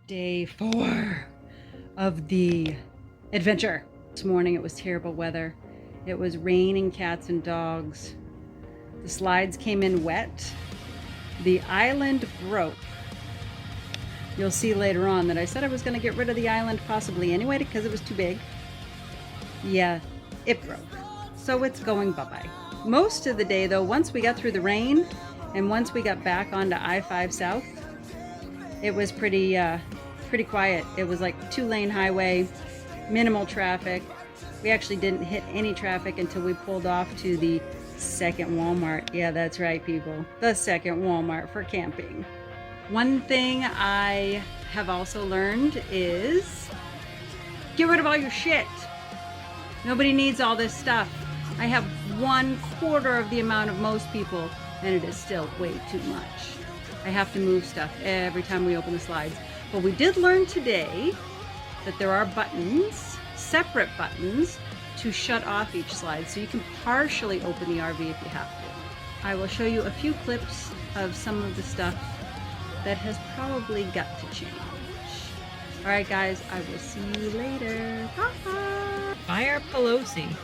Day 4 of the adventure. This morning it was terrible weather. It was raining cats and dogs. The slides came in wet. The island broke. You'll see later on that I said I was going to get rid of the island possibly anyway because it was too big. Yeah, it broke. So it's going bye-bye. Most of the day though, once we got through the rain and once we got back onto I-5 South, it was pretty quiet. It was like 2-lane highway, minimal traffic. We actually didn't hit any traffic until we pulled off to the second Walmart. Yeah, that's right, people. The second Walmart for camping. One thing I have also learned is get rid of all your shit. Nobody needs all this stuff. I have 1/4 of the amount of most people, and it is still way too much. I have to move stuff every time we open the slides. But we did learn today that there are buttons, separate buttons, to shut off each slide. So you can partially open the RV if you have to. I will show you a few clips of some of the stuff that has probably got to change. All right, guys, I will see you later. Bye. Fire Pelosi,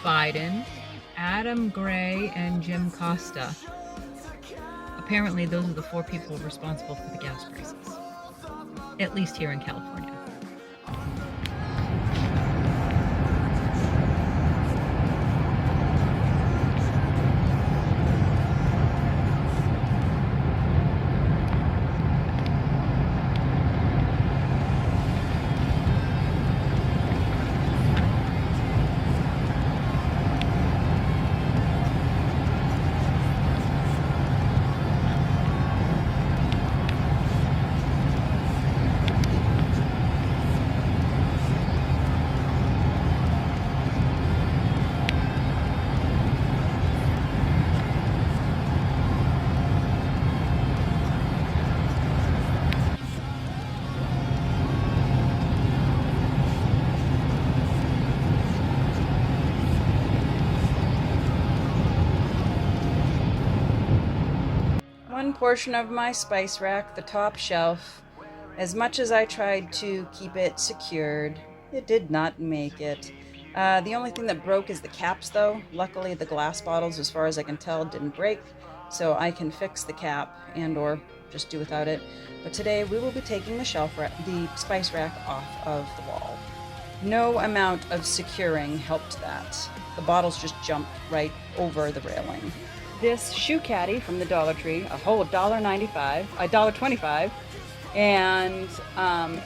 Biden, Adam Gray, and Jim Costa. Apparently, those are the 4 people responsible for the gas prices, at least here in California. One portion of my spice rack, the top shelf, as much as I tried to keep it secured, it did not make it. The only thing that broke is the caps though. Luckily the glass bottles, as far as I can tell, didn't break, so I can fix the cap and or just do without it. But today we will be taking the spice rack off of the wall. No amount of securing helped that. The bottles just jumped right over the railing. This shoe caddy from the Dollar Tree, a whole $1.95, $1.25, and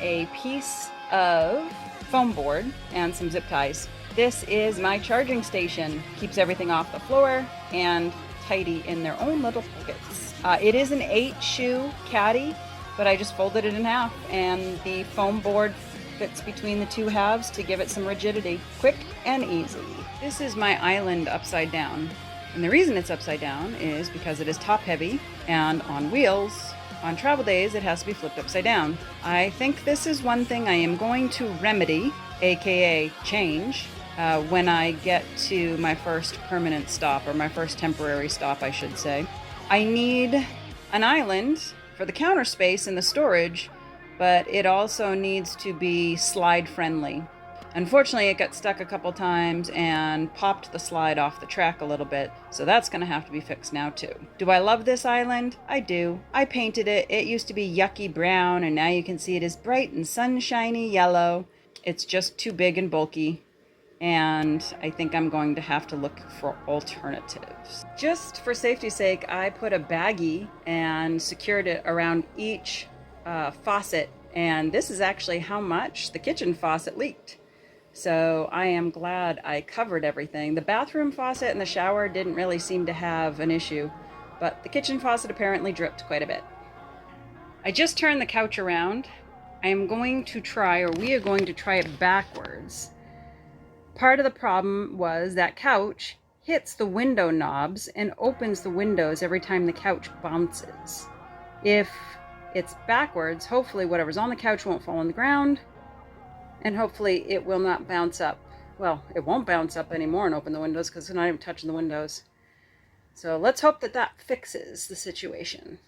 a piece of foam board and some zip ties. This is my charging station. Keeps everything off the floor and tidy in their own little pockets. It is an 8-shoe caddy, but I just folded it in half, and the foam board fits between the 2 halves to give it some rigidity. Quick and easy. This is my island upside down. And the reason it's upside down is because it is top heavy and on wheels. On travel days, it has to be flipped upside down. I think this is one thing I am going to remedy, aka change, when I get to my first permanent stop, or my first temporary stop, I should say. I need an island for the counter space and the storage, but it also needs to be slide friendly. Unfortunately, it got stuck a couple times and popped the slide off the track a little bit, so that's going to have to be fixed now too. Do I love this island? I do. I painted it. It used to be yucky brown, and now you can see it is bright and sunshiny yellow. It's just too big and bulky, and I think I'm going to have to look for alternatives. Just for safety's sake, I put a baggie and secured it around each faucet, and this is actually how much the kitchen faucet leaked. So I am glad I covered everything. The bathroom faucet and the shower didn't really seem to have an issue, but the kitchen faucet apparently dripped quite a bit. I just turned the couch around. I am going to try, or we are going to try it backwards. Part of the problem was that couch hits the window knobs and opens the windows every time the couch bounces. If it's backwards, hopefully whatever's on the couch won't fall on the ground, and hopefully it will not bounce up. Well, it won't bounce up anymore and open the windows because it's not even touching the windows. So let's hope that that fixes the situation.